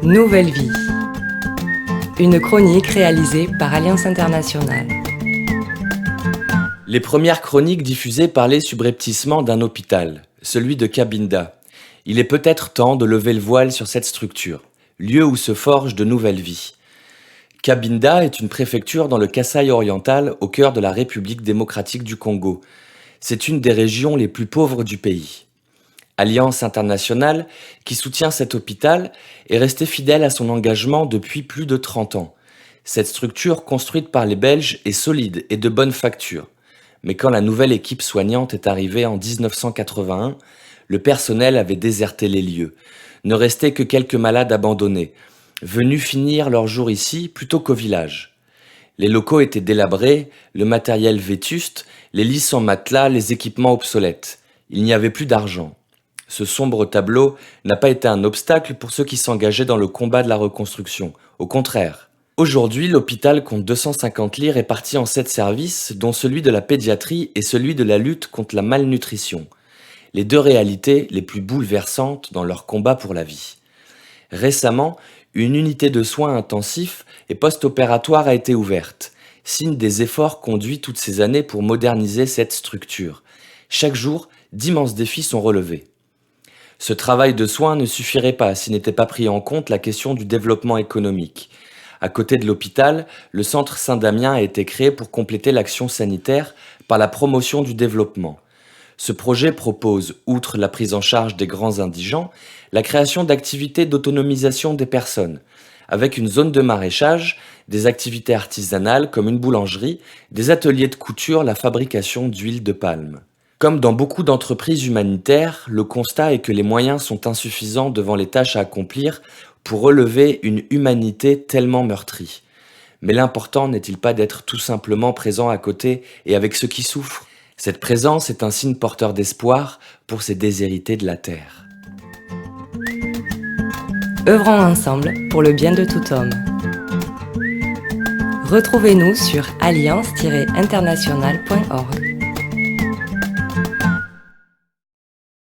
Nouvelle vie. Une chronique réalisée par Alliance Internationale. Les premières chroniques diffusées parlaient subrepticement d'un hôpital, celui de Cabinda. Il est peut-être temps de lever le voile sur cette structure, lieu où se forgent de nouvelles vies. Cabinda est une préfecture dans le Kasaï oriental, au cœur de la République démocratique du Congo. C'est une des régions les plus pauvres du pays. Alliance Internationale, qui soutient cet hôpital, est restée fidèle à son engagement depuis plus de 30 ans. Cette structure construite par les Belges est solide et de bonne facture. Mais quand la nouvelle équipe soignante est arrivée en 1981, le personnel avait déserté les lieux. Ne restaient que quelques malades abandonnés, venus finir leur jour ici plutôt qu'au village. Les locaux étaient délabrés, le matériel vétuste, les lits sans matelas, les équipements obsolètes. Il n'y avait plus d'argent. Ce sombre tableau n'a pas été un obstacle pour ceux qui s'engageaient dans le combat de la reconstruction. Au contraire. Aujourd'hui, l'hôpital compte 250 lits répartis en 7 services, dont celui de la pédiatrie et celui de la lutte contre la malnutrition. Les deux réalités les plus bouleversantes dans leur combat pour la vie. Récemment, une unité de soins intensifs et post-opératoire a été ouverte, signe des efforts conduits toutes ces années pour moderniser cette structure. Chaque jour, d'immenses défis sont relevés. Ce travail de soins ne suffirait pas si n'était pas pris en compte la question du développement économique. À côté de l'hôpital, le centre Saint-Damien a été créé pour compléter l'action sanitaire par la promotion du développement. Ce projet propose, outre la prise en charge des grands indigents, la création d'activités d'autonomisation des personnes, avec une zone de maraîchage, des activités artisanales comme une boulangerie, des ateliers de couture, la fabrication d'huile de palme. Comme dans beaucoup d'entreprises humanitaires, le constat est que les moyens sont insuffisants devant les tâches à accomplir pour relever une humanité tellement meurtrie. Mais l'important n'est-il pas d'être tout simplement présent à côté et avec ceux qui souffrent ? Cette présence est un signe porteur d'espoir pour ces déshérités de la terre. Œuvrons ensemble pour le bien de tout homme. Retrouvez-nous sur alliance-internationale.org.